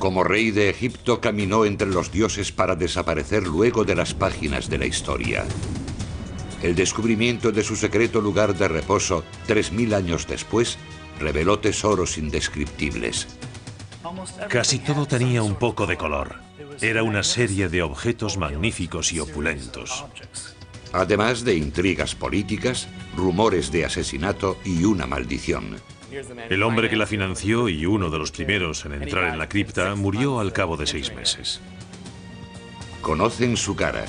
Como rey de Egipto caminó entre los dioses para desaparecer luego de las páginas de la historia. El descubrimiento de su secreto lugar de reposo, 3000 años después, reveló tesoros indescriptibles. Casi todo tenía un poco de color. Era una serie de objetos magníficos y opulentos. Además de intrigas políticas, rumores de asesinato y una maldición. El hombre que la financió y uno de los primeros en entrar en la cripta murió al cabo de 6 meses. Conocen su cara.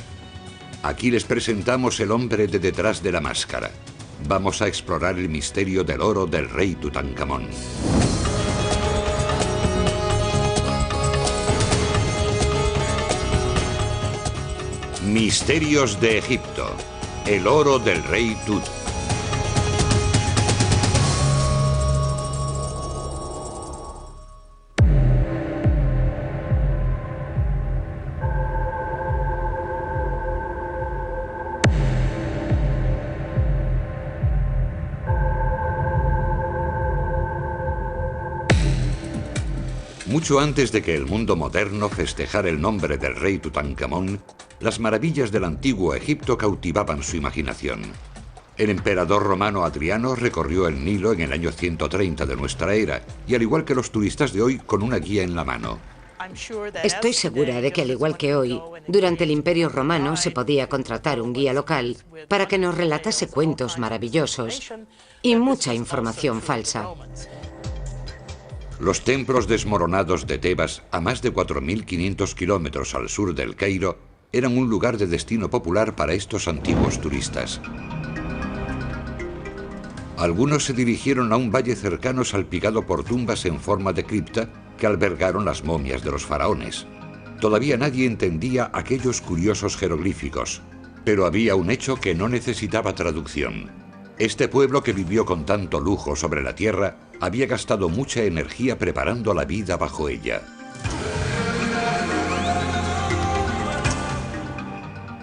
Aquí les presentamos el hombre de detrás de la máscara. Vamos a explorar el misterio del oro del rey Tutankamón. Misterios de Egipto. El oro del rey Tut. Mucho antes de que el mundo moderno festejara el nombre del rey Tutankamón, las maravillas del antiguo Egipto cautivaban su imaginación. El emperador romano Adriano recorrió el Nilo en el año 130 de nuestra era, y al igual que los turistas de hoy, con una guía en la mano. Estoy segura de que, al igual que hoy, durante el Imperio Romano se podía contratar un guía local para que nos relatase cuentos maravillosos y mucha información falsa. Los templos desmoronados de Tebas, a más de 4.500 kilómetros al sur del Cairo, eran un lugar de destino popular para estos antiguos turistas. Algunos se dirigieron a un valle cercano salpicado por tumbas en forma de cripta que albergaron las momias de los faraones. Todavía nadie entendía aquellos curiosos jeroglíficos, pero había un hecho que no necesitaba traducción. Este pueblo que vivió con tanto lujo sobre la tierra había gastado mucha energía preparando la vida bajo ella.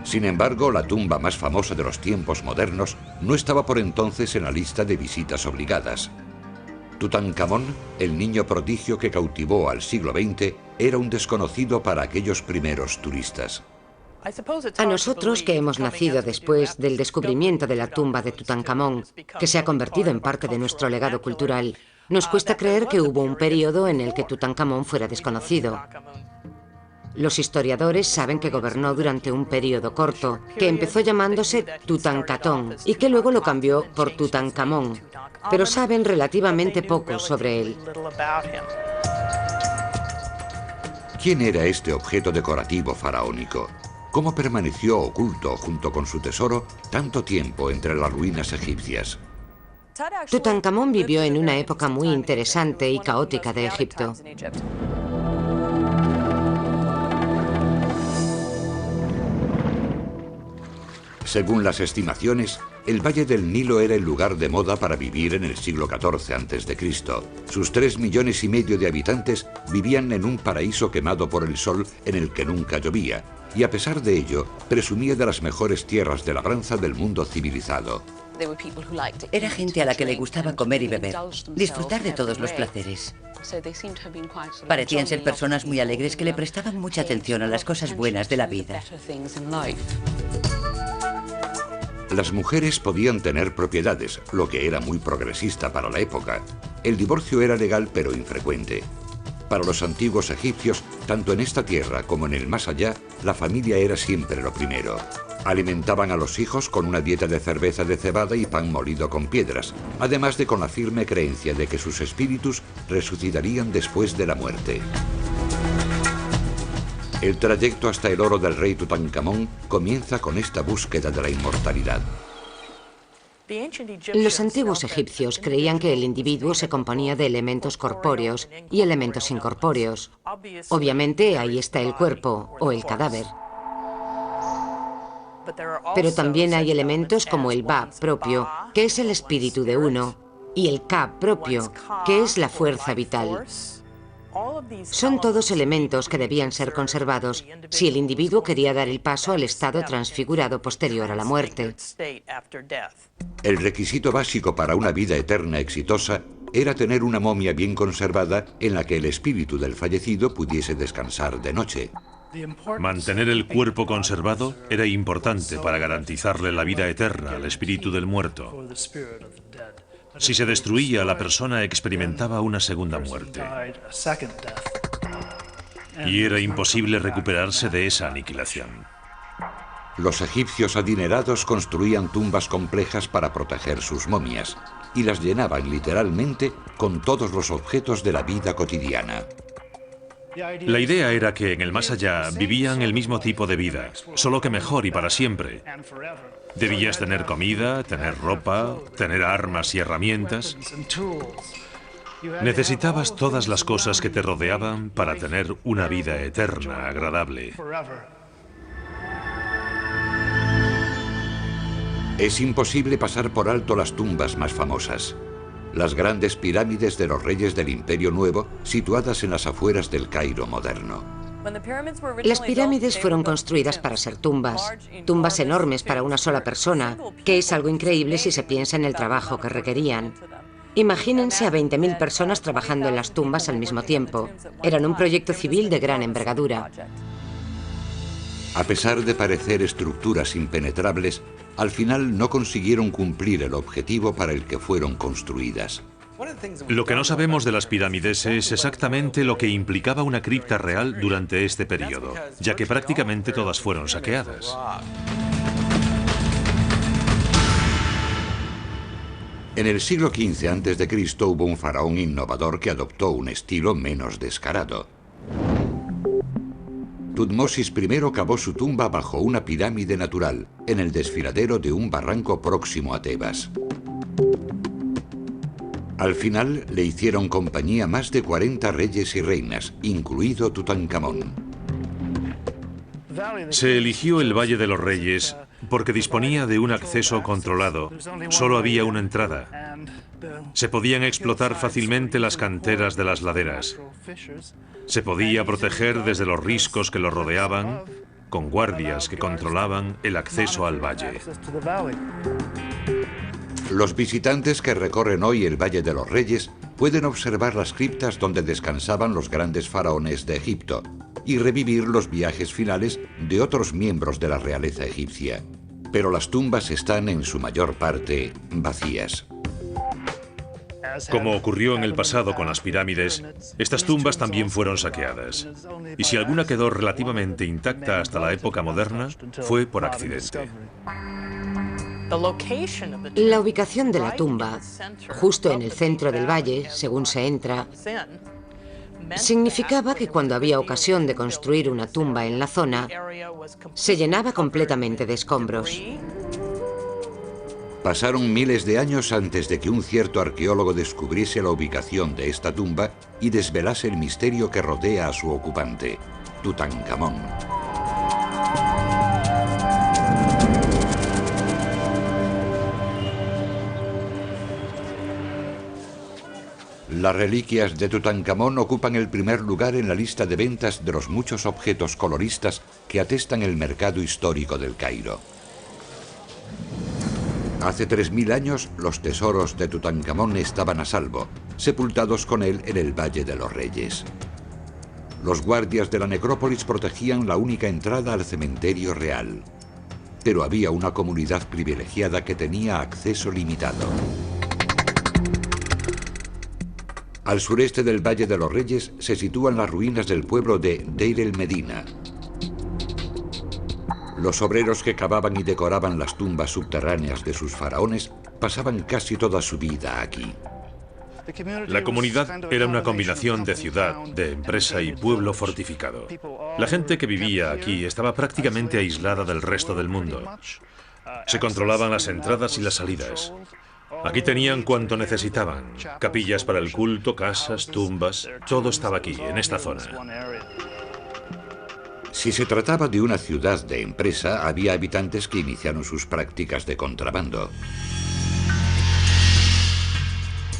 Sin embargo, la tumba más famosa de los tiempos modernos no estaba por entonces en la lista de visitas obligadas. Tutankamón, el niño prodigio que cautivó al siglo XX, era un desconocido para aquellos primeros turistas. A nosotros, que hemos nacido después del descubrimiento de la tumba de Tutankamón, que se ha convertido en parte de nuestro legado cultural, nos cuesta creer que hubo un periodo en el que Tutankamón fuera desconocido. Los historiadores saben que gobernó durante un periodo corto, que empezó llamándose Tutankatón y que luego lo cambió por Tutankamón, pero saben relativamente poco sobre él. ¿Quién era este objeto decorativo faraónico? ¿Cómo permaneció oculto junto con su tesoro tanto tiempo entre las ruinas egipcias? Tutankamón vivió en una época muy interesante y caótica de Egipto. Según las estimaciones, el Valle del Nilo era el lugar de moda para vivir en el siglo XIV a.C. Sus 3,5 millones de habitantes vivían en un paraíso quemado por el sol en el que nunca llovía, y a pesar de ello, presumía de las mejores tierras de labranza del mundo civilizado. Era gente a la que le gustaba comer y beber, disfrutar de todos los placeres. Parecían ser personas muy alegres que le prestaban mucha atención a las cosas buenas de la vida. Las mujeres podían tener propiedades, lo que era muy progresista para la época. El divorcio era legal pero infrecuente. Para los antiguos egipcios, tanto en esta tierra como en el más allá, la familia era siempre lo primero. Alimentaban a los hijos con una dieta de cerveza de cebada y pan molido con piedras, además de con la firme creencia de que sus espíritus resucitarían después de la muerte. El trayecto hasta el oro del rey Tutankamón comienza con esta búsqueda de la inmortalidad. Los antiguos egipcios creían que el individuo se componía de elementos corpóreos y elementos incorpóreos. Obviamente ahí está el cuerpo o el cadáver. Pero también hay elementos como el Ba propio, que es el espíritu de uno, y el Ka propio, que es la fuerza vital. Son todos elementos que debían ser conservados si el individuo quería dar el paso al estado transfigurado posterior a la muerte. El requisito básico para una vida eterna exitosa era tener una momia bien conservada en la que el espíritu del fallecido pudiese descansar de noche. Mantener el cuerpo conservado era importante para garantizarle la vida eterna al espíritu del muerto. Si se destruía, la persona experimentaba una segunda muerte. Y era imposible recuperarse de esa aniquilación. Los egipcios adinerados construían tumbas complejas para proteger sus momias y las llenaban literalmente con todos los objetos de la vida cotidiana. La idea era que en el más allá vivían el mismo tipo de vida, solo que mejor y para siempre. Debías tener comida, tener ropa, tener armas y herramientas. Necesitabas todas las cosas que te rodeaban para tener una vida eterna, agradable. Es imposible pasar por alto las tumbas más famosas. Las grandes pirámides de los reyes del Imperio Nuevo, situadas en las afueras del Cairo moderno. Las pirámides fueron construidas para ser tumbas enormes para una sola persona, que es algo increíble si se piensa en el trabajo que requerían. Imagínense a 20.000 personas trabajando en las tumbas al mismo tiempo. Eran un proyecto civil de gran envergadura. A pesar de parecer estructuras impenetrables, al final no consiguieron cumplir el objetivo para el que fueron construidas. Lo que no sabemos de las pirámides es exactamente lo que implicaba una cripta real durante este periodo, ya que prácticamente todas fueron saqueadas. En el siglo XV a.C. hubo un faraón innovador que adoptó un estilo menos descarado. Tutmosis I cavó su tumba bajo una pirámide natural, en el desfiladero de un barranco próximo a Tebas. Al final le hicieron compañía más de 40 reyes y reinas, incluido Tutankamón. Se eligió el Valle de los Reyes porque disponía de un acceso controlado. Solo había una entrada. Se podían explotar fácilmente las canteras de las laderas. Se podía proteger desde los riscos que lo rodeaban, con guardias que controlaban el acceso al valle. Los visitantes que recorren hoy el Valle de los Reyes pueden observar las criptas donde descansaban los grandes faraones de Egipto y revivir los viajes finales de otros miembros de la realeza egipcia. Pero las tumbas están en su mayor parte vacías. Como ocurrió en el pasado con las pirámides, estas tumbas también fueron saqueadas. Y si alguna quedó relativamente intacta hasta la época moderna, fue por accidente. La ubicación de la tumba, justo en el centro del valle, según se entra, significaba que cuando había ocasión de construir una tumba en la zona, se llenaba completamente de escombros. Pasaron miles de años antes de que un cierto arqueólogo descubriese la ubicación de esta tumba y desvelase el misterio que rodea a su ocupante, Tutankamón. Las reliquias de Tutankamón ocupan el primer lugar en la lista de ventas de los muchos objetos coloristas que atestan el mercado histórico del Cairo. Hace 3000 años, los tesoros de Tutankamón estaban a salvo, sepultados con él en el Valle de los Reyes. Los guardias de la necrópolis protegían la única entrada al cementerio real. Pero había una comunidad privilegiada que tenía acceso limitado. Al sureste del Valle de los Reyes se sitúan las ruinas del pueblo de Deir el-Medina. Los obreros que cavaban y decoraban las tumbas subterráneas de sus faraones pasaban casi toda su vida aquí. La comunidad era una combinación de ciudad, de empresa y pueblo fortificado. La gente que vivía aquí estaba prácticamente aislada del resto del mundo. Se controlaban las entradas y las salidas. Aquí tenían cuanto necesitaban: capillas para el culto, casas, tumbas, todo estaba aquí, en esta zona. Si se trataba de una ciudad de empresa, había habitantes que iniciaron sus prácticas de contrabando.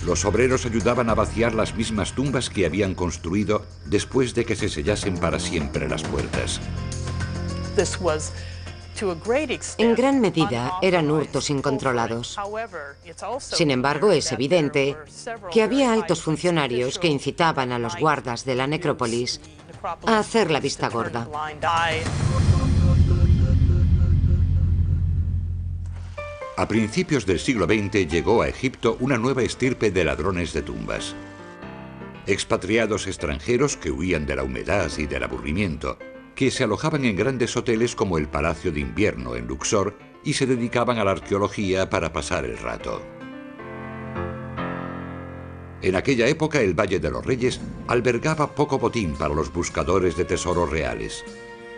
Los obreros ayudaban a vaciar las mismas tumbas que habían construido después de que se sellasen para siempre las puertas. En gran medida eran hurtos incontrolados. Sin embargo, es evidente que había altos funcionarios que incitaban a los guardas de la necrópolis a hacer la vista gorda. A principios del siglo XX llegó a Egipto una nueva estirpe de ladrones de tumbas. Expatriados extranjeros que huían de la humedad y del aburrimiento, que se alojaban en grandes hoteles como el Palacio de Invierno en Luxor y se dedicaban a la arqueología para pasar el rato. En aquella época el Valle de los Reyes albergaba poco botín para los buscadores de tesoros reales.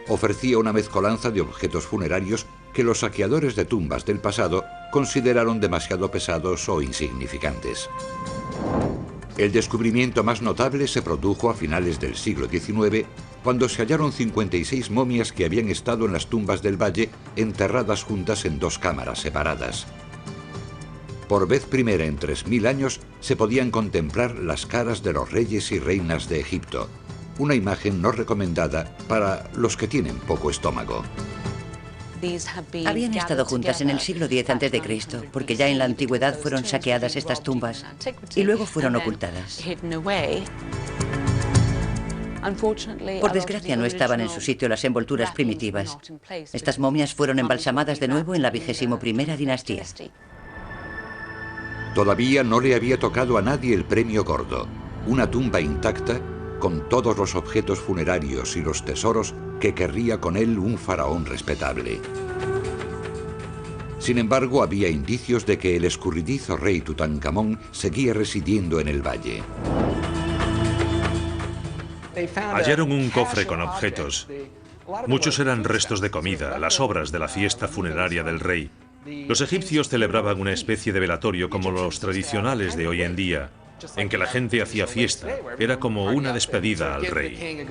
Ofrecía una mezcolanza de objetos funerarios que los saqueadores de tumbas del pasado consideraron demasiado pesados o insignificantes. El descubrimiento más notable se produjo a finales del siglo XIX, cuando se hallaron 56 momias que habían estado en las tumbas del valle enterradas juntas en 2 cámaras separadas. Por vez primera en 3000 años se podían contemplar las caras de los reyes y reinas de Egipto, una imagen no recomendada para los que tienen poco estómago. Habían estado juntas en el siglo X a.C., porque ya en la antigüedad fueron saqueadas estas tumbas y luego fueron ocultadas. Por desgracia no estaban en su sitio las envolturas primitivas. Estas momias fueron embalsamadas de nuevo en la 21ª dinastía. Todavía no le había tocado a nadie el premio gordo, una tumba intacta con todos los objetos funerarios y los tesoros que querría con él un faraón respetable. Sin embargo, había indicios de que el escurridizo rey Tutankamón seguía residiendo en el valle. Hallaron un cofre con objetos. Muchos eran restos de comida, las obras de la fiesta funeraria del rey. Los egipcios celebraban una especie de velatorio como los tradicionales de hoy en día, en que la gente hacía fiesta. Era como una despedida al rey.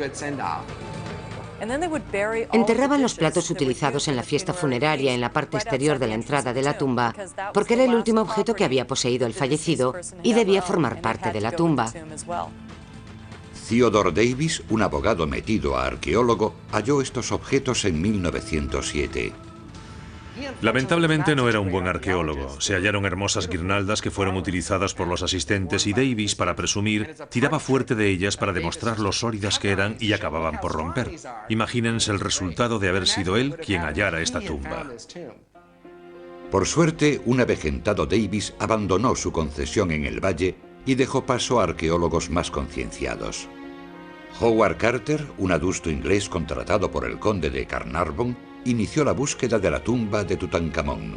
Enterraban los platos utilizados en la fiesta funeraria en la parte exterior de la entrada de la tumba, porque era el último objeto que había poseído el fallecido y debía formar parte de la tumba. Theodore Davis, un abogado metido a arqueólogo, halló estos objetos en 1907. Lamentablemente no era un buen arqueólogo. Se hallaron hermosas guirnaldas que fueron utilizadas por los asistentes y Davis, para presumir, tiraba fuerte de ellas para demostrar lo sólidas que eran y acababan por romper. Imagínense el resultado de haber sido él quien hallara esta tumba. Por suerte, un avejentado Davis abandonó su concesión en el valle y dejó paso a arqueólogos más concienciados. Howard Carter, un adusto inglés contratado por el conde de Carnarvon, inició la búsqueda de la tumba de Tutankamón.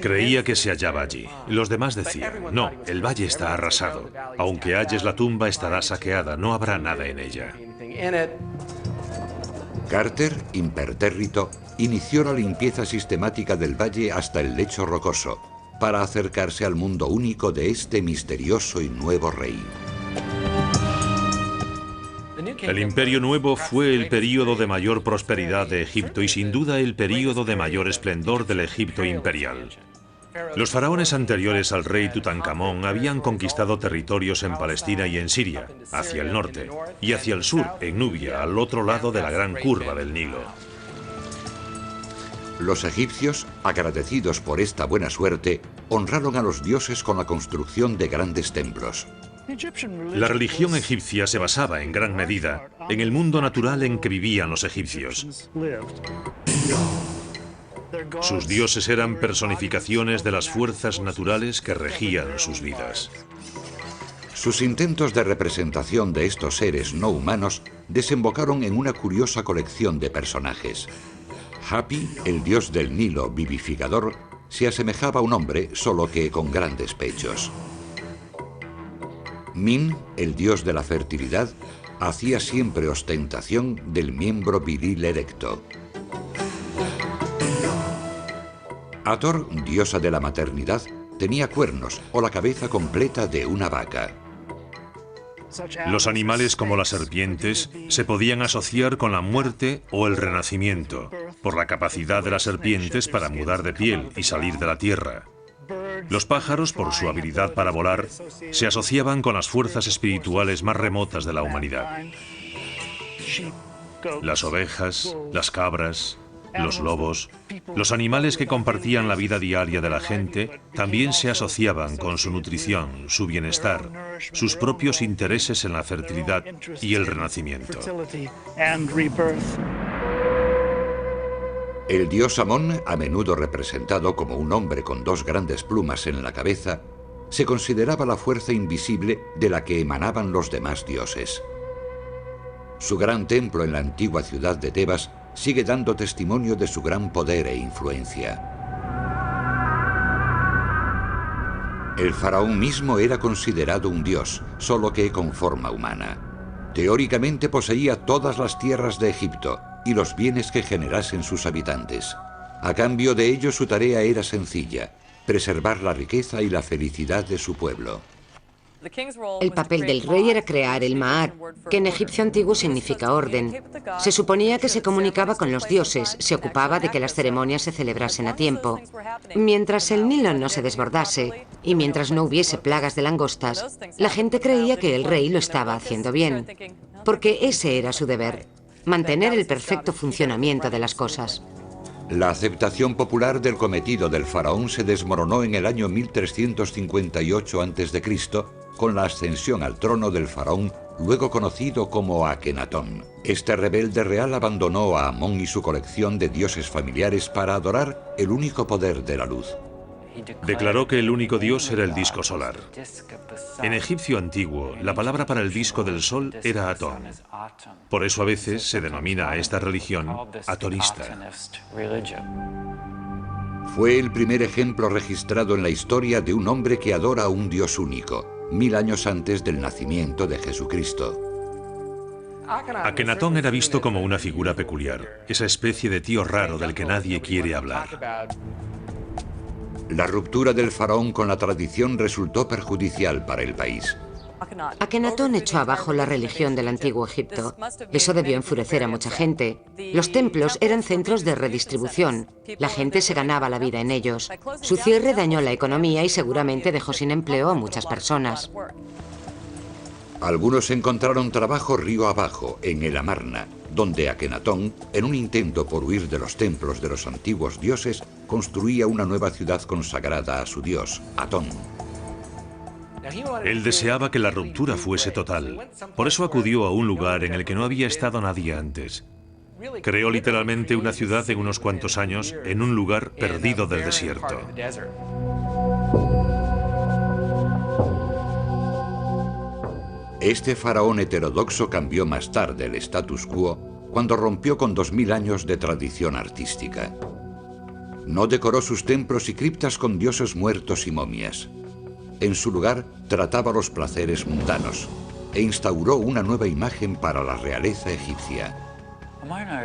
Creía que se hallaba allí. Los demás decían, no, el valle está arrasado. Aunque halles la tumba, estará saqueada, no habrá nada en ella. Carter, impertérrito, inició la limpieza sistemática del valle hasta el lecho rocoso, para acercarse al mundo único de este misterioso y nuevo rey. El Imperio Nuevo fue el período de mayor prosperidad de Egipto y sin duda el período de mayor esplendor del Egipto imperial. Los faraones anteriores al rey Tutankamón habían conquistado territorios en Palestina y en Siria, hacia el norte, y hacia el sur, en Nubia, al otro lado de la gran curva del Nilo. Los egipcios, agradecidos por esta buena suerte, honraron a los dioses con la construcción de grandes templos. La religión egipcia se basaba en gran medida en el mundo natural en que vivían los egipcios. Sus dioses eran personificaciones de las fuerzas naturales que regían sus vidas. Sus intentos de representación de estos seres no humanos desembocaron en una curiosa colección de personajes. Hapi, el dios del Nilo vivificador, se asemejaba a un hombre, solo que con grandes pechos. Min, el dios de la fertilidad, hacía siempre ostentación del miembro viril erecto. Hathor, diosa de la maternidad, tenía cuernos o la cabeza completa de una vaca. Los animales como las serpientes se podían asociar con la muerte o el renacimiento, por la capacidad de las serpientes para mudar de piel y salir de la tierra. Los pájaros, por su habilidad para volar, se asociaban con las fuerzas espirituales más remotas de la humanidad. Las ovejas, las cabras, los lobos, los animales que compartían la vida diaria de la gente, también se asociaban con su nutrición, su bienestar, sus propios intereses en la fertilidad y el renacimiento. El dios Amón, a menudo representado como un hombre con dos grandes plumas en la cabeza, se consideraba la fuerza invisible de la que emanaban los demás dioses. Su gran templo en la antigua ciudad de Tebas sigue dando testimonio de su gran poder e influencia. El faraón mismo era considerado un dios, solo que con forma humana. Teóricamente poseía todas las tierras de Egipto y los bienes que generasen sus habitantes. A cambio de ello, su tarea era sencilla: preservar la riqueza y la felicidad de su pueblo. El papel del rey era crear el Ma'at, que en egipcio antiguo significa orden. Se suponía que se comunicaba con los dioses, se ocupaba de que las ceremonias se celebrasen a tiempo. Mientras el Nilo no se desbordase y mientras no hubiese plagas de langostas, la gente creía que el rey lo estaba haciendo bien, porque ese era su deber: mantener el perfecto funcionamiento de las cosas. La aceptación popular del cometido del faraón se desmoronó en el año 1358 a.C., con la ascensión al trono del faraón, luego conocido como Akenatón. Este rebelde real abandonó a Amón y su colección de dioses familiares para adorar el único poder de la luz. Declaró que el único dios era el disco solar. En egipcio antiguo, la palabra para el disco del sol era Atón. Por eso a veces se denomina a esta religión atonista. Fue el primer ejemplo registrado en la historia de un hombre que adora a un dios único, 1000 años antes del nacimiento de Jesucristo. Akenatón era visto como una figura peculiar, esa especie de tío raro del que nadie quiere hablar. La ruptura del faraón con la tradición resultó perjudicial para el país. Akenatón echó abajo la religión del antiguo Egipto. Eso debió enfurecer a mucha gente. Los templos eran centros de redistribución. La gente se ganaba la vida en ellos. Su cierre dañó la economía y seguramente dejó sin empleo a muchas personas. Algunos encontraron trabajo río abajo, en el Amarna, donde Akenatón, en un intento por huir de los templos de los antiguos dioses, construía una nueva ciudad consagrada a su dios, Atón. Él deseaba que la ruptura fuese total. Por eso acudió a un lugar en el que no había estado nadie antes. Creó literalmente una ciudad en unos cuantos años en un lugar perdido del desierto. Este faraón heterodoxo cambió más tarde el status quo cuando rompió con 2000 años de tradición artística. No decoró sus templos y criptas con dioses muertos y momias. En su lugar, trataba los placeres mundanos e instauró una nueva imagen para la realeza egipcia.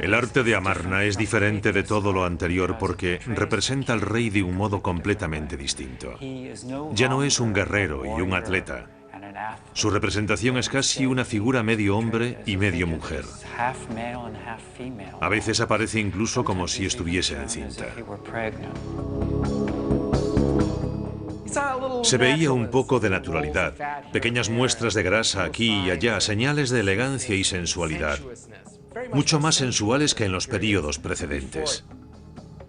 El arte de Amarna es diferente de todo lo anterior porque representa al rey de un modo completamente distinto. Ya no es un guerrero y un atleta. Su representación es casi una figura medio hombre y medio mujer. A veces aparece incluso como si estuviese encinta. Se veía un poco de naturalidad, pequeñas muestras de grasa aquí y allá, señales de elegancia y sensualidad, mucho más sensuales que en los períodos precedentes.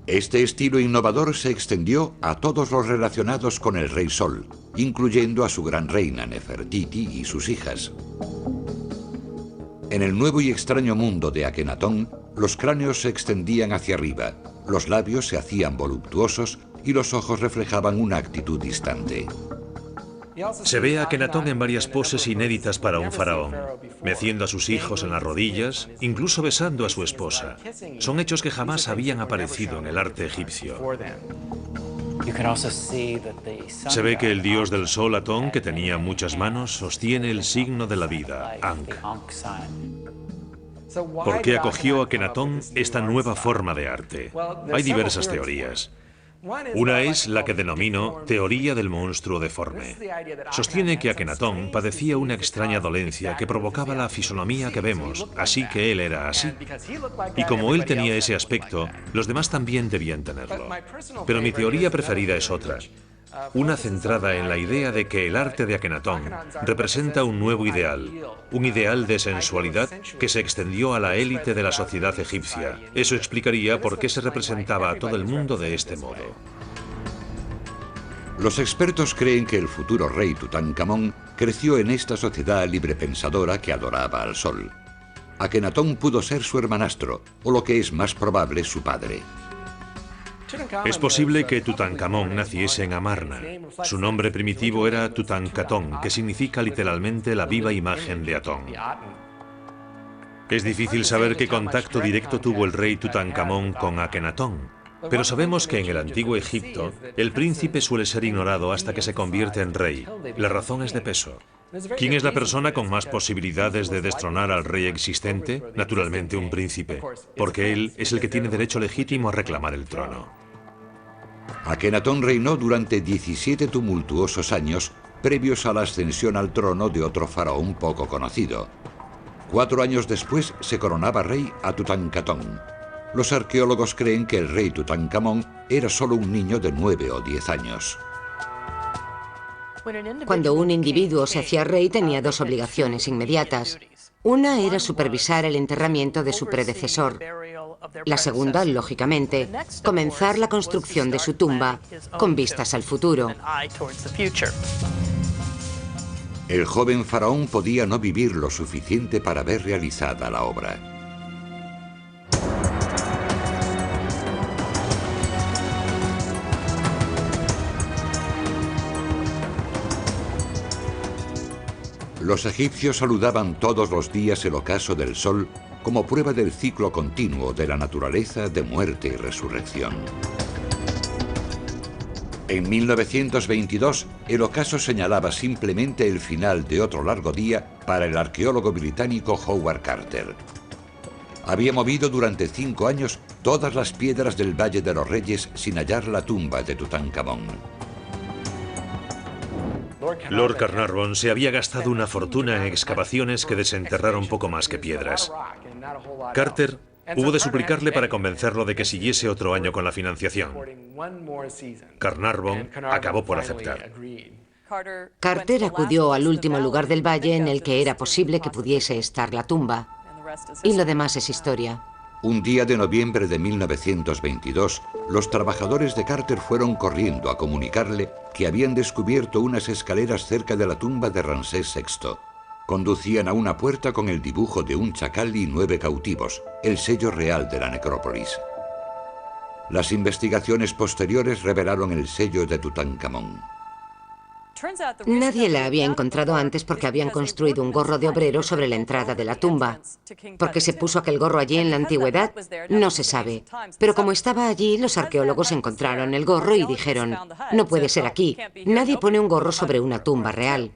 Este estilo innovador se extendió a todos los relacionados con el rey Sol, incluyendo a su gran reina Nefertiti y sus hijas. En el nuevo y extraño mundo de Akenatón, los cráneos se extendían hacia arriba, los labios se hacían voluptuosos y los ojos reflejaban una actitud distante. Se ve a Akenatón en varias poses inéditas para un faraón, meciendo a sus hijos en las rodillas, incluso besando a su esposa. Son hechos que jamás habían aparecido en el arte egipcio. Se ve que el dios del sol, Atón, que tenía muchas manos, sostiene el signo de la vida, Ankh. ¿Por qué acogió Akenatón esta nueva forma de arte? Hay diversas teorías. Una es la que denomino teoría del monstruo deforme. Sostiene que Akenatón padecía una extraña dolencia que provocaba la fisonomía que vemos, así que él era así. Y como él tenía ese aspecto, los demás también debían tenerlo. Pero mi teoría preferida es otra. una centrada en la idea de que el arte de Akenatón representa un nuevo ideal, un ideal de sensualidad que se extendió a la élite de la sociedad egipcia. Eso explicaría por qué se representaba a todo el mundo de este modo. Los expertos creen que el futuro rey Tutankamón creció en esta sociedad librepensadora que adoraba al sol. Akenatón pudo ser su hermanastro, o lo que es más probable, su padre. Es posible que Tutankamón naciese en Amarna. Su nombre primitivo era Tutankatón, que significa literalmente la viva imagen de Atón. Es difícil saber qué contacto directo tuvo el rey Tutankamón con Akenatón, pero sabemos que en el antiguo Egipto el príncipe suele ser ignorado hasta que se convierte en rey. La razón es de peso. ¿Quién es la persona con más posibilidades de destronar al rey existente? Naturalmente un príncipe, porque él es el que tiene derecho legítimo a reclamar el trono. Akenatón reinó durante 17 tumultuosos años previos a la ascensión al trono de otro faraón poco conocido. 4 años después se coronaba rey a Tutankatón. Los arqueólogos creen que el rey Tutankamón era solo un niño de 9 o 10 años. Cuando un individuo se hacía rey tenía 2 obligaciones inmediatas. Una era supervisar el enterramiento de su predecesor. La segunda, lógicamente, comenzar la construcción de su tumba con vistas al futuro. El joven faraón podía no vivir lo suficiente para ver realizada la obra. Los egipcios saludaban todos los días el ocaso del sol como prueba del ciclo continuo de la naturaleza de muerte y resurrección. En 1922, el ocaso señalaba simplemente el final de otro largo día para el arqueólogo británico Howard Carter. Había movido durante 5 años todas las piedras del Valle de los Reyes sin hallar la tumba de Tutankamón. Lord Carnarvon se había gastado una fortuna en excavaciones que desenterraron poco más que piedras. Carter hubo de suplicarle para convencerlo de que siguiese otro año con la financiación. Carnarvon acabó por aceptar. Carter acudió al último lugar del valle en el que era posible que pudiese estar la tumba. Y lo demás es historia. Un día de noviembre de 1922, los trabajadores de Carter fueron corriendo a comunicarle que habían descubierto unas escaleras cerca de la tumba de Ramsés VI. Conducían a una puerta con el dibujo de un chacal y 9 cautivos, el sello real de la necrópolis. Las investigaciones posteriores revelaron el sello de Tutankamón. Nadie la había encontrado antes porque habían construido un gorro de obrero sobre la entrada de la tumba. ¿Por qué se puso aquel gorro allí en la antigüedad? No se sabe. Pero como estaba allí, los arqueólogos encontraron el gorro y dijeron, no puede ser aquí. Nadie pone un gorro sobre una tumba real.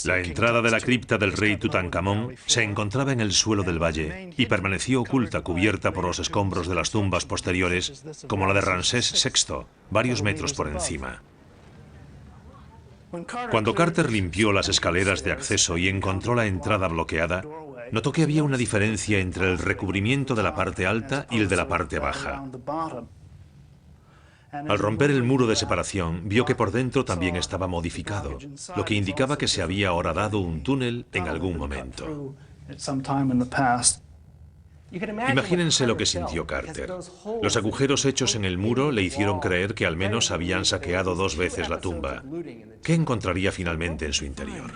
La entrada de la cripta del rey Tutankamón se encontraba en el suelo del valle y permaneció oculta, cubierta por los escombros de las tumbas posteriores, como la de Ramsés VI, varios metros por encima. Cuando Carter limpió las escaleras de acceso y encontró la entrada bloqueada, notó que había una diferencia entre el recubrimiento de la parte alta y el de la parte baja. Al romper el muro de separación, vio que por dentro también estaba modificado, lo que indicaba que se había horadado un túnel en algún momento. Imagínense lo que sintió Carter. Los agujeros hechos en el muro le hicieron creer que al menos habían saqueado 2 veces la tumba. ¿Qué encontraría finalmente en su interior?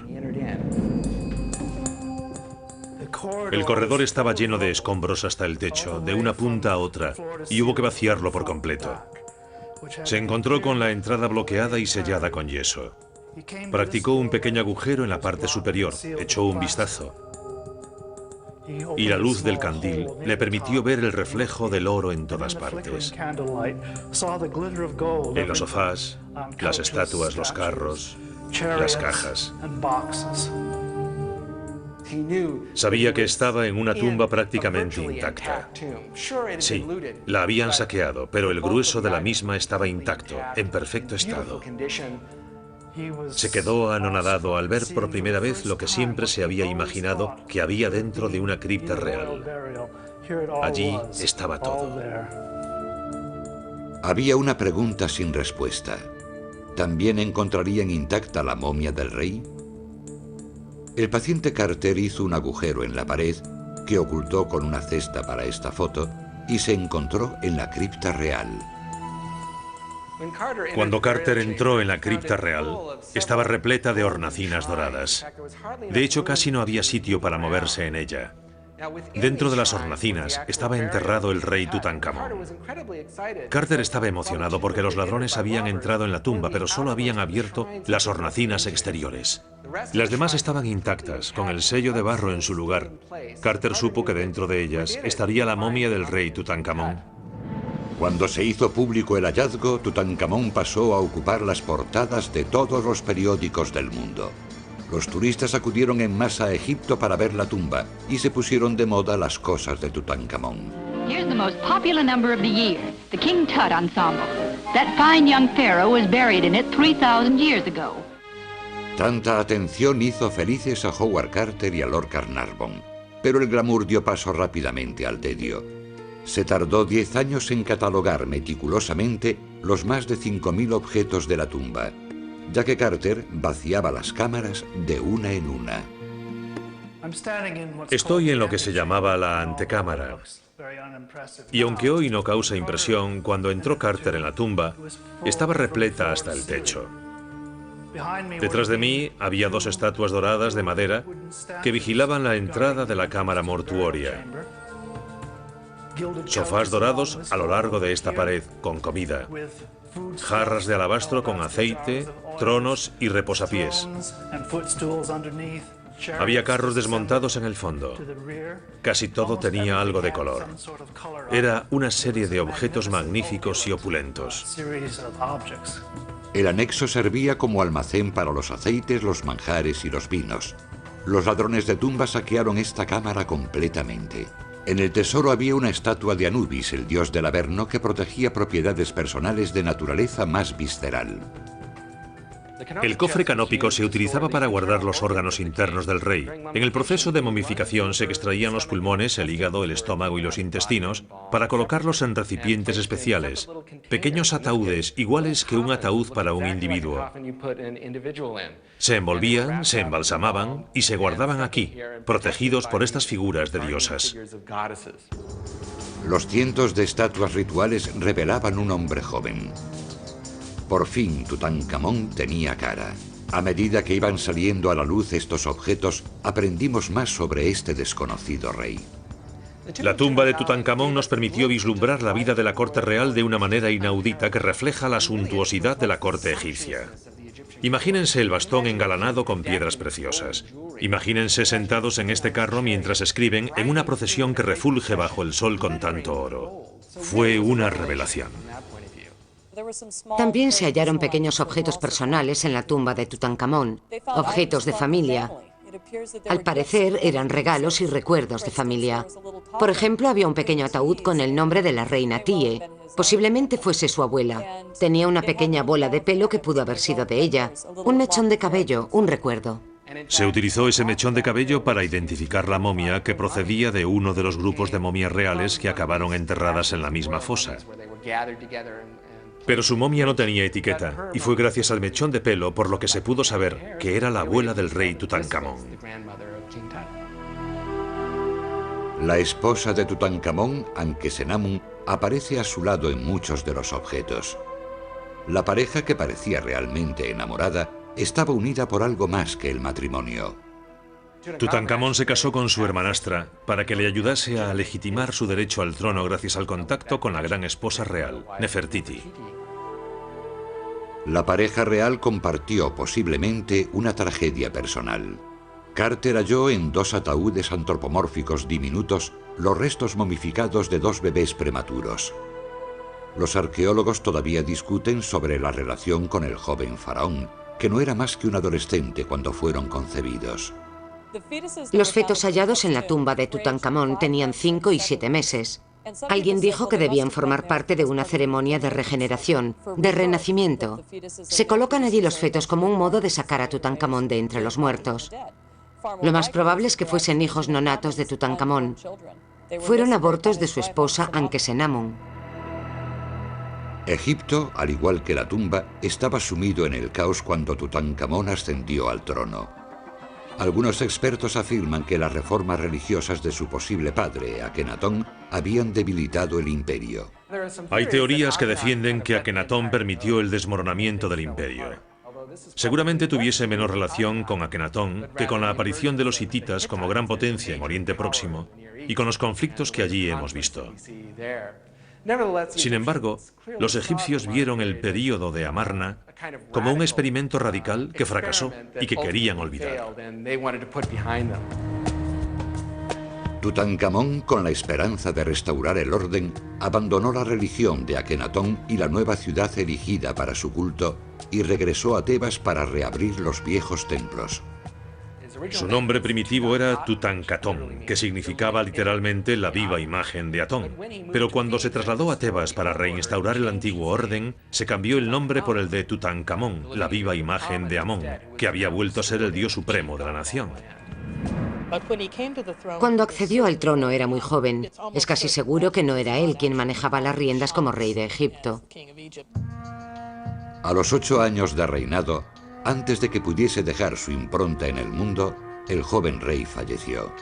El corredor estaba lleno de escombros hasta el techo, de una punta a otra, y hubo que vaciarlo por completo. Se encontró con la entrada bloqueada y sellada con yeso. Practicó un pequeño agujero en la parte superior, echó un vistazo. Y la luz del candil le permitió ver el reflejo del oro en todas partes. En los sofás, las estatuas, los carros, las cajas. Sabía que estaba en una tumba prácticamente intacta. Sí, la habían saqueado, pero el grueso de la misma estaba intacto, en perfecto estado. Se quedó anonadado al ver por primera vez lo que siempre se había imaginado que había dentro de una cripta real. Allí estaba todo. Había una pregunta sin respuesta. ¿También encontrarían intacta la momia del rey? El paciente Carter hizo un agujero en la pared que ocultó con una cesta para esta foto y se encontró en la cripta real. Cuando Carter entró en la cripta real, estaba repleta de hornacinas doradas. De hecho, casi no había sitio para moverse en ella. Dentro de las hornacinas estaba enterrado el rey Tutankamón. Carter estaba emocionado porque los ladrones habían entrado en la tumba, pero solo habían abierto las hornacinas exteriores. Las demás estaban intactas, con el sello de barro en su lugar. Carter supo que dentro de ellas estaría la momia del rey Tutankamón. Cuando se hizo público el hallazgo, Tutankamón pasó a ocupar las portadas de todos los periódicos del mundo. Los turistas acudieron en masa a Egipto para ver la tumba y se pusieron de moda las cosas de Tutankamón. Here's the most popular number of the year, the King Tut Ensemble. That fine young pharaoh was buried in it 3,000 years ago. Tanta atención hizo felices a Howard Carter y a Lord Carnarvon, pero el glamour dio paso rápidamente al tedio. Se tardó 10 años en catalogar meticulosamente los más de 5.000 objetos de la tumba, ya que Carter vaciaba las cámaras de una en una. Estoy en lo que se llamaba la antecámara. Y aunque hoy no causa impresión, cuando entró Carter en la tumba, estaba repleta hasta el techo. Detrás de mí había 2 estatuas doradas de madera que vigilaban la entrada de la cámara mortuoria. Sofás dorados a lo largo de esta pared, con comida. Jarras de alabastro con aceite, tronos y reposapiés. Había carros desmontados en el fondo. Casi todo tenía algo de color. Era una serie de objetos magníficos y opulentos. El anexo servía como almacén para los aceites, los manjares y los vinos. Los ladrones de tumbas saquearon esta cámara completamente. En el tesoro había una estatua de Anubis, el dios del Averno, que protegía propiedades personales de naturaleza más visceral. El cofre canópico se utilizaba para guardar los órganos internos del rey. En el proceso de momificación se extraían los pulmones, el hígado, el estómago y los intestinos para colocarlos en recipientes especiales, pequeños ataúdes iguales que un ataúd para un individuo. Se envolvían, se embalsamaban y se guardaban aquí, protegidos por estas figuras de diosas. Los cientos de estatuas rituales revelaban un hombre joven. Por fin, Tutankamón tenía cara. A medida que iban saliendo a la luz estos objetos, aprendimos más sobre este desconocido rey. La tumba de Tutankamón nos permitió vislumbrar la vida de la corte real de una manera inaudita que refleja la suntuosidad de la corte egipcia. Imagínense el bastón engalanado con piedras preciosas. Imagínense sentados en este carro mientras escriben en una procesión que refulge bajo el sol con tanto oro. Fue una revelación. También se hallaron pequeños objetos personales en la tumba de Tutankamón, objetos de familia. Al parecer eran regalos y recuerdos de familia. Por ejemplo, había un pequeño ataúd con el nombre de la reina Tie. Posiblemente fuese su abuela. Tenía una pequeña bola de pelo que pudo haber sido de ella. Un mechón de cabello, un recuerdo. Se utilizó ese mechón de cabello para identificar la momia que procedía de uno de los grupos de momias reales que acabaron enterradas en la misma fosa. Pero su momia no tenía etiqueta, y fue gracias al mechón de pelo por lo que se pudo saber que era la abuela del rey Tutankamón. La esposa de Tutankamón, Ankesenamun, aparece a su lado en muchos de los objetos. La pareja, que parecía realmente enamorada, estaba unida por algo más que el matrimonio. Tutankamón se casó con su hermanastra para que le ayudase a legitimar su derecho al trono gracias al contacto con la gran esposa real, Nefertiti. La pareja real compartió posiblemente una tragedia personal. Carter halló en 2 ataúdes antropomórficos diminutos los restos momificados de 2 bebés prematuros. Los arqueólogos todavía discuten sobre la relación con el joven faraón, que no era más que un adolescente cuando fueron concebidos. Los fetos hallados en la tumba de Tutankamón tenían 5 y 7 meses. Alguien dijo que debían formar parte de una ceremonia de regeneración, de renacimiento. Se colocan allí los fetos como un modo de sacar a Tutankamón de entre los muertos. Lo más probable es que fuesen hijos no natos de Tutankamón. Fueron abortos de su esposa Ankesenamun. Egipto, al igual que la tumba, estaba sumido en el caos cuando Tutankamón ascendió al trono. Algunos expertos afirman que las reformas religiosas de su posible padre, Akenatón, habían debilitado el imperio. Hay teorías que defienden que Akenatón permitió el desmoronamiento del imperio. Seguramente tuviese menor relación con Akenatón que con la aparición de los hititas como gran potencia en Oriente Próximo y con los conflictos que allí hemos visto. Sin embargo, los egipcios vieron el período de Amarna como un experimento radical que fracasó y que querían olvidar. Tutankamón, con la esperanza de restaurar el orden, abandonó la religión de Akenatón y la nueva ciudad erigida para su culto y regresó a Tebas para reabrir los viejos templos. Su nombre primitivo era Tutankatón, que significaba literalmente la viva imagen de Atón. Pero cuando se trasladó a Tebas para reinstaurar el antiguo orden, se cambió el nombre por el de Tutankamón, la viva imagen de Amón, que había vuelto a ser el dios supremo de la nación. Cuando accedió al trono era muy joven. Es casi seguro que no era él quien manejaba las riendas como rey de Egipto. A los 8 años de reinado, antes de que pudiese dejar su impronta en el mundo, el joven rey falleció.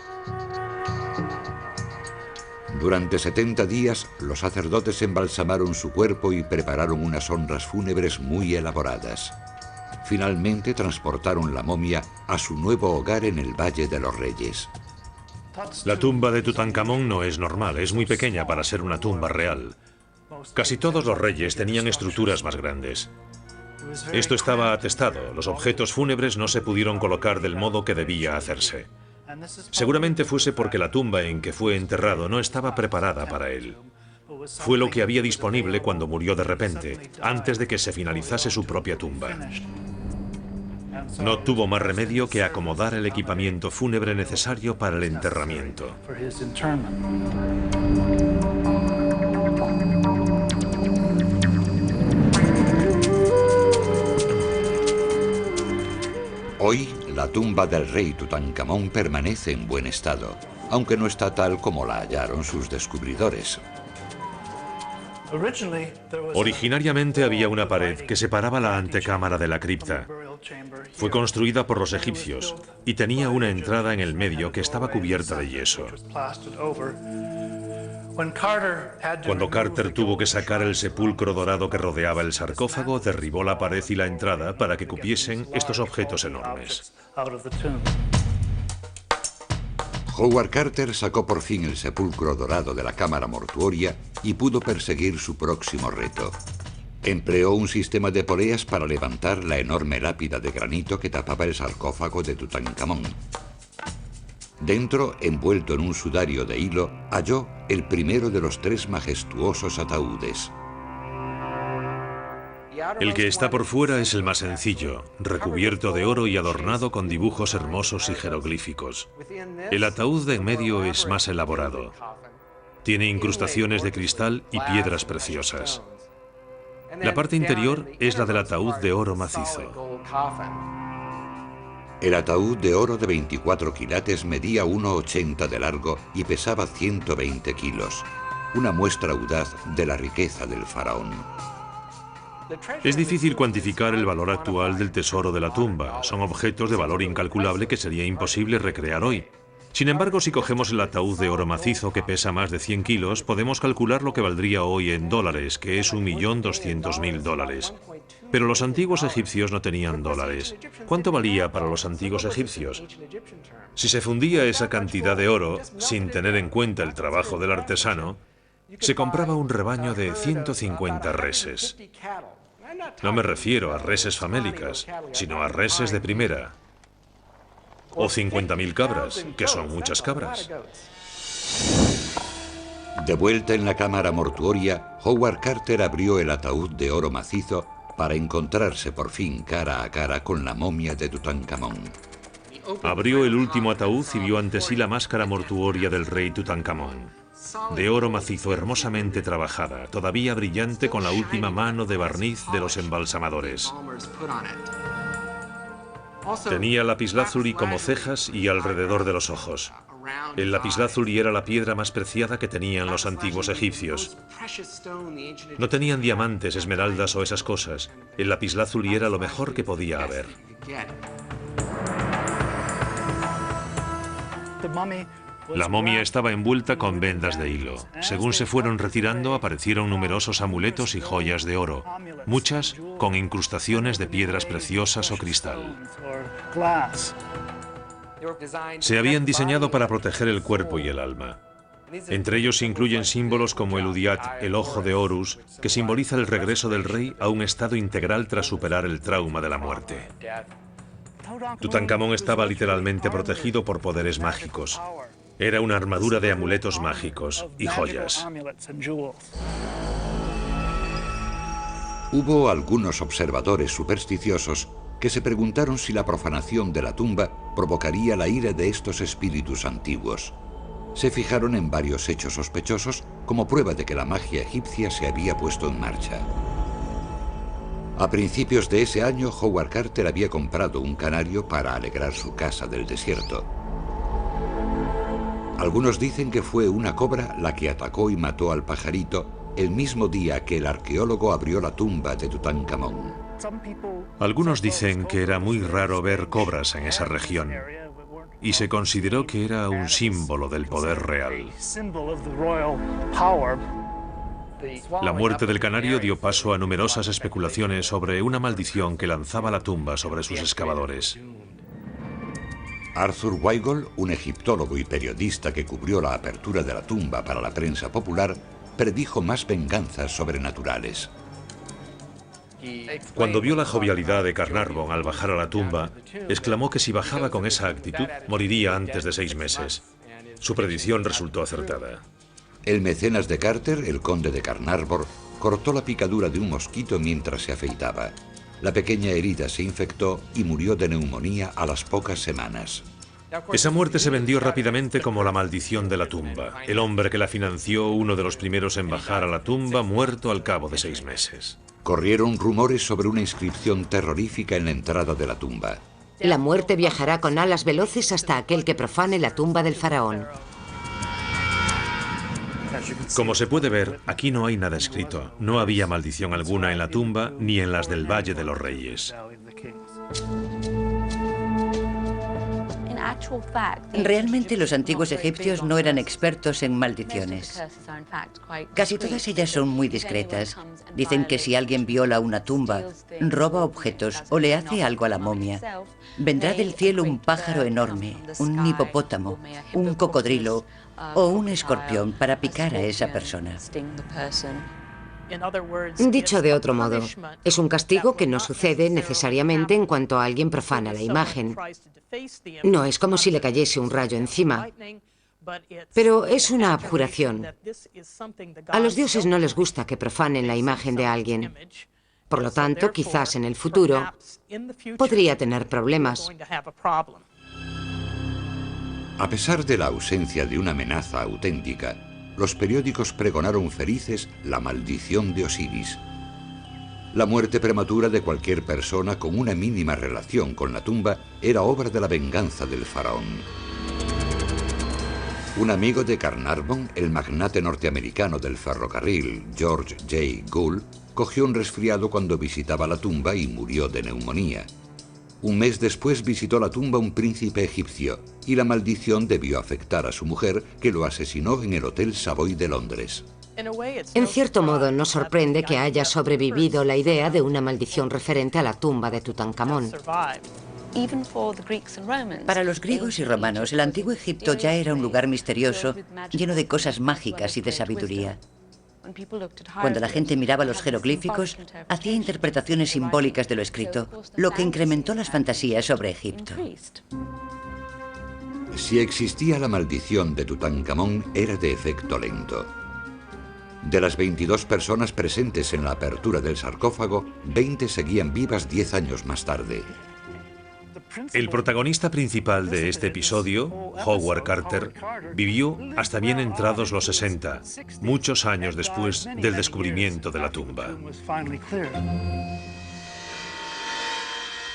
Durante 70 días, los sacerdotes embalsamaron su cuerpo y prepararon unas honras fúnebres muy elaboradas. Finalmente transportaron la momia a su nuevo hogar en el Valle de los Reyes. La tumba de Tutankamón no es normal, es muy pequeña para ser una tumba real. Casi todos los reyes tenían estructuras más grandes. Esto estaba atestado, los objetos fúnebres no se pudieron colocar del modo que debía hacerse. Seguramente fuese porque la tumba en que fue enterrado no estaba preparada para él. Fue lo que había disponible cuando murió de repente, antes de que se finalizase su propia tumba. No tuvo más remedio que acomodar el equipamiento fúnebre necesario para el enterramiento. Hoy, la tumba del rey Tutankamón permanece en buen estado, aunque no está tal como la hallaron sus descubridores. Originariamente había una pared que separaba la antecámara de la cripta. Fue construida por los egipcios y tenía una entrada en el medio que estaba cubierta de yeso. Cuando Carter tuvo que sacar el sepulcro dorado que rodeaba el sarcófago, derribó la pared y la entrada para que cupiesen estos objetos enormes. Howard Carter sacó por fin el sepulcro dorado de la cámara mortuoria y pudo perseguir su próximo reto. Empleó un sistema de poleas para levantar la enorme lápida de granito que tapaba el sarcófago de Tutankamón. Dentro, envuelto en un sudario de hilo, halló el primero de los 3 majestuosos ataúdes. El que está por fuera es el más sencillo, recubierto de oro y adornado con dibujos hermosos y jeroglíficos. El ataúd de en medio es más elaborado. Tiene incrustaciones de cristal y piedras preciosas. La parte interior es la del ataúd de oro macizo. El ataúd de oro de 24 quilates medía 1,80 de largo y pesaba 120 kilos, una muestra audaz de la riqueza del faraón. Es difícil cuantificar el valor actual del tesoro de la tumba. Son objetos de valor incalculable que sería imposible recrear hoy. Sin embargo, si cogemos el ataúd de oro macizo que pesa más de 100 kilos, podemos calcular lo que valdría hoy en dólares, que es $1.200.000. Pero los antiguos egipcios no tenían dólares. ¿Cuánto valía para los antiguos egipcios? Si se fundía esa cantidad de oro, sin tener en cuenta el trabajo del artesano, se compraba un rebaño de 150 reses. No me refiero a reses famélicas, sino a reses de primera. O 50.000 cabras, que son muchas cabras. De vuelta en la cámara mortuoria, Howard Carter abrió el ataúd de oro macizo para encontrarse por fin cara a cara con la momia de Tutankamón. Abrió el último ataúd y vio ante sí la máscara mortuoria del rey Tutankamón, de oro macizo hermosamente trabajada, todavía brillante con la última mano de barniz de los embalsamadores. Tenía lapislázuli como cejas y alrededor de los ojos. El lapislázuli era la piedra más preciada que tenían los antiguos egipcios. No tenían diamantes, esmeraldas o esas cosas. El lapislázuli era lo mejor que podía haber. La momia estaba envuelta con vendas de hilo. Según se fueron retirando, aparecieron numerosos amuletos y joyas de oro, muchas con incrustaciones de piedras preciosas o cristal. Se habían diseñado para proteger el cuerpo y el alma. Entre ellos se incluyen símbolos como el Udiat, el ojo de Horus, que simboliza el regreso del rey a un estado integral tras superar el trauma de la muerte. Tutankamón estaba literalmente protegido por poderes mágicos. Era una armadura de amuletos mágicos y joyas. Hubo algunos observadores supersticiosos que se preguntaron si la profanación de la tumba provocaría la ira de estos espíritus antiguos. Se fijaron en varios hechos sospechosos como prueba de que la magia egipcia se había puesto en marcha. A principios de ese año, Howard Carter había comprado un canario para alegrar su casa del desierto. Algunos dicen que fue una cobra la que atacó y mató al pajarito el mismo día que el arqueólogo abrió la tumba de Tutankamón. Algunos dicen que era muy raro ver cobras en esa región y se consideró que era un símbolo del poder real. La muerte del canario dio paso a numerosas especulaciones sobre una maldición que lanzaba la tumba sobre sus excavadores. Arthur Weigel, un egiptólogo y periodista que cubrió la apertura de la tumba para la prensa popular, predijo más venganzas sobrenaturales. Cuando vio la jovialidad de Carnarvon al bajar a la tumba, exclamó que si bajaba con esa actitud, moriría antes de 6 meses. Su predicción resultó acertada. El mecenas de Carter, el conde de Carnarvon, cortó la picadura de un mosquito mientras se afeitaba. La pequeña herida se infectó y murió de neumonía a las pocas semanas. Esa muerte se vendió rápidamente como la maldición de la tumba. El hombre que la financió, uno de los primeros en bajar a la tumba, muerto al cabo de 6 meses. Corrieron rumores sobre una inscripción terrorífica en la entrada de la tumba. La muerte viajará con alas veloces hasta aquel que profane la tumba del faraón. Como se puede ver, aquí no hay nada escrito. No había maldición alguna en la tumba ni en las del Valle de los Reyes. Realmente los antiguos egipcios no eran expertos en maldiciones. Casi todas ellas son muy discretas. Dicen que si alguien viola una tumba, roba objetos o le hace algo a la momia, vendrá del cielo un pájaro enorme, un hipopótamo, un cocodrilo o un escorpión para picar a esa persona. Dicho de otro modo, es un castigo que no sucede necesariamente en cuanto alguien profana la imagen. No es como si le cayese un rayo encima, pero es una abjuración. A los dioses no les gusta que profanen la imagen de alguien. Por lo tanto, quizás en el futuro podría tener problemas. A pesar de la ausencia de una amenaza auténtica, los periódicos pregonaron felices la maldición de Osiris. La muerte prematura de cualquier persona con una mínima relación con la tumba era obra de la venganza del faraón. Un amigo de Carnarvon, el magnate norteamericano del ferrocarril, George J. Gould, cogió un resfriado cuando visitaba la tumba y murió de neumonía. Un mes después visitó la tumba un príncipe egipcio y la maldición debió afectar a su mujer, que lo asesinó en el Hotel Savoy de Londres. En cierto modo, nos sorprende que haya sobrevivido la idea de una maldición referente a la tumba de Tutankamón. Para los griegos y romanos, el antiguo Egipto ya era un lugar misterioso, lleno de cosas mágicas y de sabiduría. Cuando la gente miraba los jeroglíficos, hacía interpretaciones simbólicas de lo escrito, lo que incrementó las fantasías sobre Egipto. Si existía la maldición de Tutankamón, era de efecto lento. De las 22 personas presentes en la apertura del sarcófago, 20 seguían vivas 10 años más tarde. El protagonista principal de este episodio, Howard Carter, vivió hasta bien entrados los 60, muchos años después del descubrimiento de la tumba.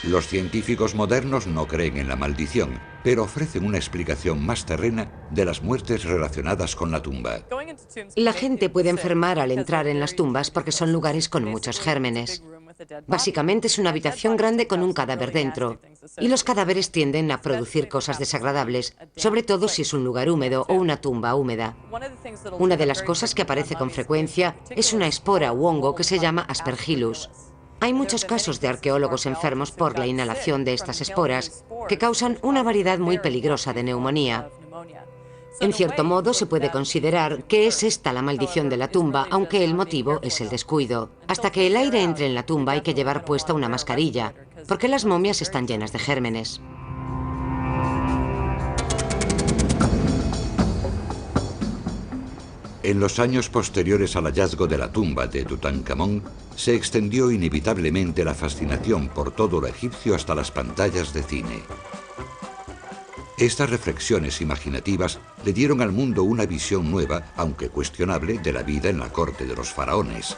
Los científicos modernos no creen en la maldición, pero ofrecen una explicación más terrena de las muertes relacionadas con la tumba. La gente puede enfermar al entrar en las tumbas porque son lugares con muchos gérmenes. Básicamente es una habitación grande con un cadáver dentro, y los cadáveres tienden a producir cosas desagradables, sobre todo si es un lugar húmedo o una tumba húmeda. Una de las cosas que aparece con frecuencia es una espora u hongo que se llama Aspergillus. Hay muchos casos de arqueólogos enfermos por la inhalación de estas esporas, que causan una variedad muy peligrosa de neumonía. En cierto modo, se puede considerar que es esta la maldición de la tumba, aunque el motivo es el descuido. Hasta que el aire entre en la tumba hay que llevar puesta una mascarilla, porque las momias están llenas de gérmenes. En los años posteriores al hallazgo de la tumba de Tutankamón, se extendió inevitablemente la fascinación por todo lo egipcio hasta las pantallas de cine. Estas reflexiones imaginativas le dieron al mundo una visión nueva, aunque cuestionable, de la vida en la corte de los faraones.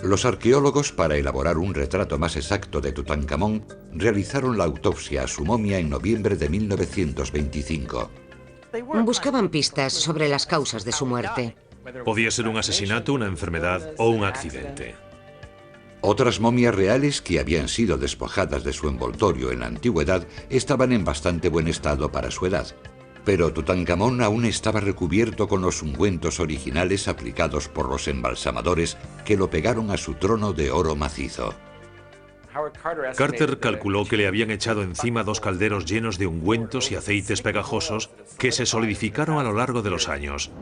Los arqueólogos, para elaborar un retrato más exacto de Tutankamón, realizaron la autopsia a su momia en noviembre de 1925. Buscaban pistas sobre las causas de su muerte. Podía ser un asesinato, una enfermedad o un accidente. Otras momias reales que habían sido despojadas de su envoltorio en la antigüedad estaban en bastante buen estado para su edad. Pero Tutankamón aún estaba recubierto con los ungüentos originales aplicados por los embalsamadores que lo pegaron a su trono de oro macizo. Carter calculó que le habían echado encima 2 calderos llenos de ungüentos y aceites pegajosos que se solidificaron a lo largo de los años.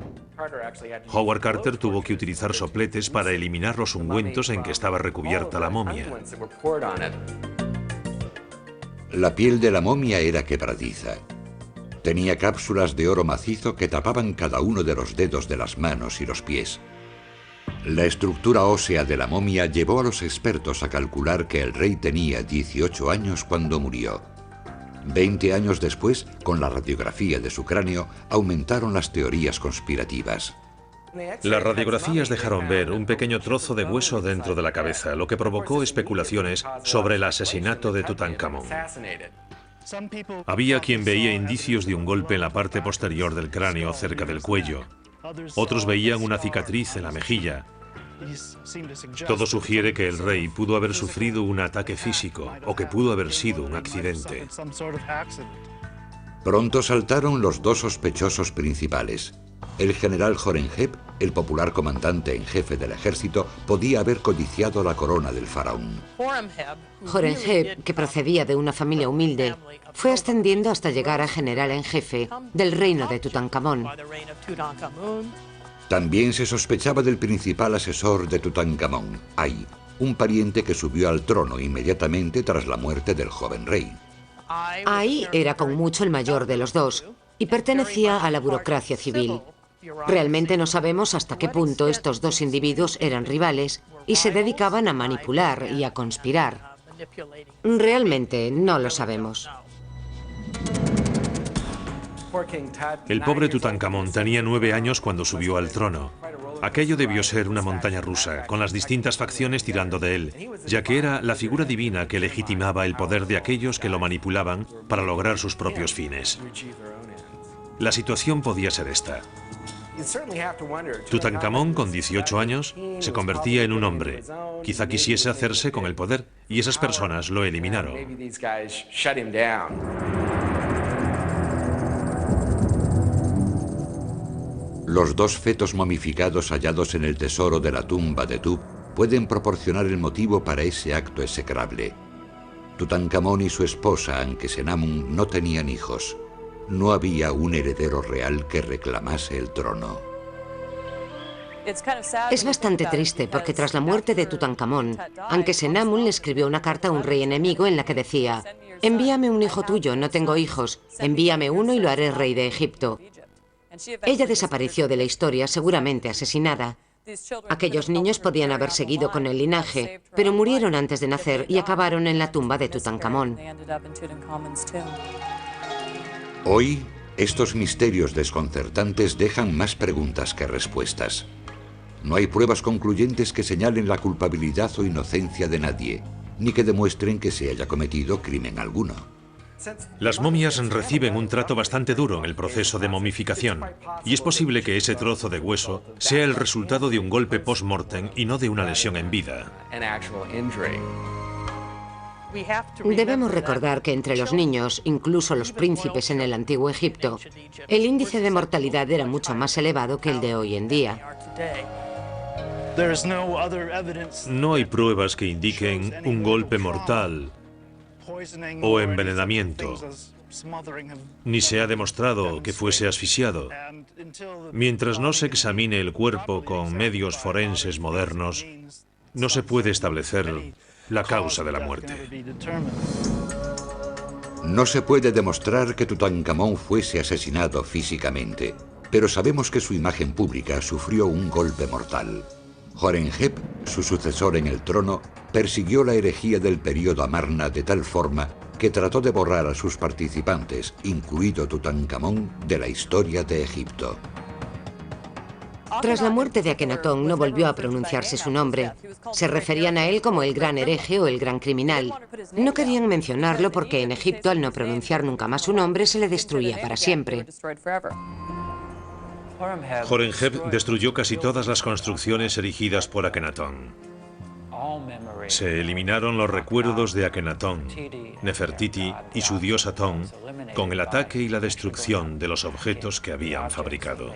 Howard Carter tuvo que utilizar sopletes para eliminar los ungüentos en que estaba recubierta la momia. La piel de la momia era quebradiza. Tenía cápsulas de oro macizo que tapaban cada uno de los dedos de las manos y los pies. La estructura ósea de la momia llevó a los expertos a calcular que el rey tenía 18 años cuando murió. 20 años después, con la radiografía de su cráneo, aumentaron las teorías conspirativas. Las radiografías dejaron ver un pequeño trozo de hueso dentro de la cabeza, lo que provocó especulaciones sobre el asesinato de Tutankamón. Había quien veía indicios de un golpe en la parte posterior del cráneo cerca del cuello. Otros veían una cicatriz en la mejilla. Todo sugiere que el rey pudo haber sufrido un ataque físico o que pudo haber sido un accidente. Pronto saltaron los 2 sospechosos principales. El general Horemheb, el popular comandante en jefe del ejército, podía haber codiciado la corona del faraón. Horemheb, que procedía de una familia humilde, fue ascendiendo hasta llegar a general en jefe del reino de Tutankamón. También se sospechaba del principal asesor de Tutankamón, Ay, un pariente que subió al trono inmediatamente tras la muerte del joven rey. Ay era con mucho el mayor de los 2 y pertenecía a la burocracia civil. Realmente no sabemos hasta qué punto estos 2 individuos eran rivales y se dedicaban a manipular y a conspirar. Realmente no lo sabemos. El pobre Tutankamón tenía 9 años cuando subió al trono. Aquello debió ser una montaña rusa, con las distintas facciones tirando de él, ya que era la figura divina que legitimaba el poder de aquellos que lo manipulaban para lograr sus propios fines. La situación podía ser esta. Tutankamón, con 18 años, se convertía en un hombre. Quizá quisiese hacerse con el poder, y esas personas lo eliminaron. Los 2 fetos momificados hallados en el tesoro de la tumba de Tub pueden proporcionar el motivo para ese acto execrable. Tutankamón y su esposa, Ankesenamun, no tenían hijos. No había un heredero real que reclamase el trono. Es bastante triste porque tras la muerte de Tutankamón, Ankesenamun le escribió una carta a un rey enemigo en la que decía: «Envíame un hijo tuyo, no tengo hijos. Envíame uno y lo haré rey de Egipto». Ella desapareció de la historia, seguramente asesinada. Aquellos niños podían haber seguido con el linaje, pero murieron antes de nacer y acabaron en la tumba de Tutankamón. Hoy, estos misterios desconcertantes dejan más preguntas que respuestas. No hay pruebas concluyentes que señalen la culpabilidad o inocencia de nadie. ni que demuestren que se haya cometido crimen alguno. Las momias reciben un trato bastante duro en el proceso de momificación, y es posible que ese trozo de hueso sea el resultado de un golpe post-mortem y no de una lesión en vida. Debemos recordar que entre los niños, incluso los príncipes en el antiguo Egipto, el índice de mortalidad era mucho más elevado que el de hoy en día. No hay pruebas que indiquen un golpe mortal o envenenamiento, ni se ha demostrado que fuese asfixiado. Mientras no se examine el cuerpo con medios forenses modernos, no se puede establecer la causa de la muerte. No se puede demostrar que Tutankamón fuese asesinado físicamente, pero sabemos que su imagen pública sufrió un golpe mortal. Horemheb, su sucesor en el trono, persiguió la herejía del período Amarna de tal forma que trató de borrar a sus participantes, incluido Tutankamón, de la historia de Egipto. Tras la muerte de Akenatón no volvió a pronunciarse su nombre. Se referían a él como el gran hereje o el gran criminal. No querían mencionarlo porque en Egipto, al no pronunciar nunca más su nombre, se le destruía para siempre. Horemheb destruyó casi todas las construcciones erigidas por Akenatón. Se eliminaron los recuerdos de Akenatón, Nefertiti y su dios Atón con el ataque y la destrucción de los objetos que habían fabricado.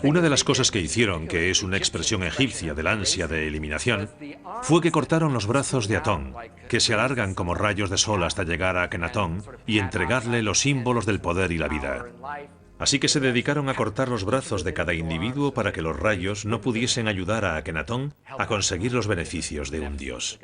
Una de las cosas que hicieron, que es una expresión egipcia del ansia de eliminación, fue que cortaron los brazos de Atón, que se alargan como rayos de sol hasta llegar a Akenatón y entregarle los símbolos del poder y la vida. Así que se dedicaron a cortar los brazos de cada individuo para que los rayos no pudiesen ayudar a Akenatón a conseguir los beneficios de un dios.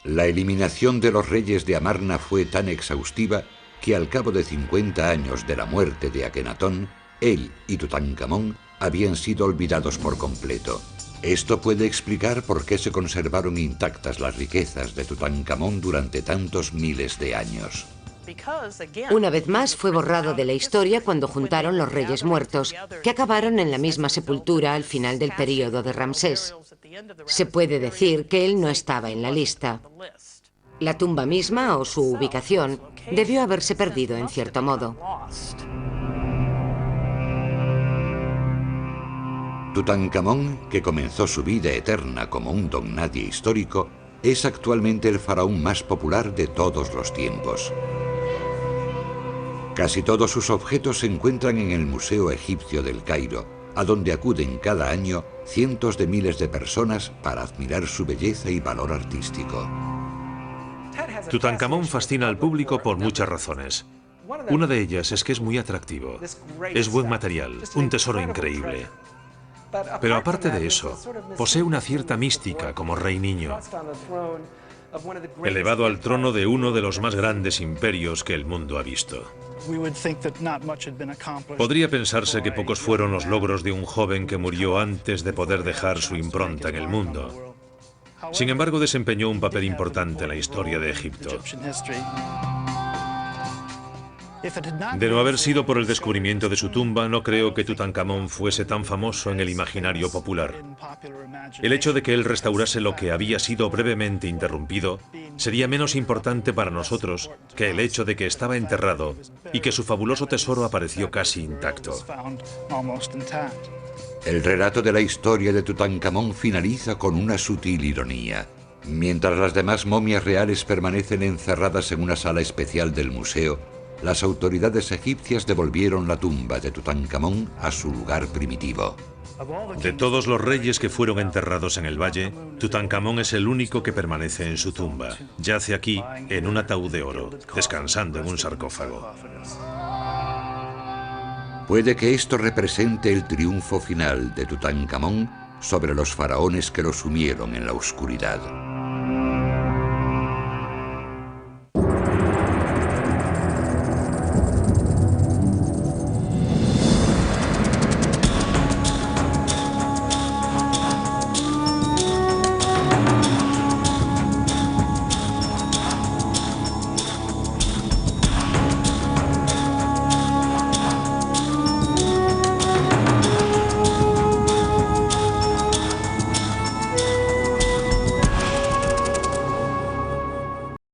La eliminación de los reyes de Amarna fue tan exhaustiva que al cabo de 50 años de la muerte de Akenatón, él y Tutankamón habían sido olvidados por completo. Esto puede explicar por qué se conservaron intactas las riquezas de Tutankamón durante tantos miles de años. Una vez más fue borrado de la historia cuando juntaron los reyes muertos, que acabaron en la misma sepultura al final del período de Ramsés. Se puede decir que él no estaba en la lista. La tumba misma o su ubicación debió haberse perdido en cierto modo. Tutankamón, que comenzó su vida eterna como un don nadie histórico, es actualmente el faraón más popular de todos los tiempos. Casi todos sus objetos se encuentran en el Museo Egipcio del Cairo, a donde acuden cada año cientos de miles de personas para admirar su belleza y valor artístico. Tutankamón fascina al público por muchas razones. Una de ellas es que es muy atractivo. Es buen material, un tesoro increíble. Pero aparte de eso, posee una cierta mística como rey niño, elevado al trono de uno de los más grandes imperios que el mundo ha visto. Podría pensarse que pocos fueron los logros de un joven que murió antes de poder dejar su impronta en el mundo. Sin embargo, desempeñó un papel importante en la historia de Egipto. De no haber sido por el descubrimiento de su tumba, no creo que Tutankamón fuese tan famoso en el imaginario popular. El hecho de que él restaurase lo que había sido brevemente interrumpido sería menos importante para nosotros que el hecho de que estaba enterrado y que su fabuloso tesoro apareció casi intacto. El relato de la historia de Tutankamón finaliza con una sutil ironía. Mientras las demás momias reales permanecen encerradas en una sala especial del museo, las autoridades egipcias devolvieron la tumba de Tutankamón a su lugar primitivo. De todos los reyes que fueron enterrados en el valle, Tutankamón es el único que permanece en su tumba. Yace aquí, en un ataúd de oro, descansando en un sarcófago. Puede que esto represente el triunfo final de Tutankamón sobre los faraones que lo sumieron en la oscuridad.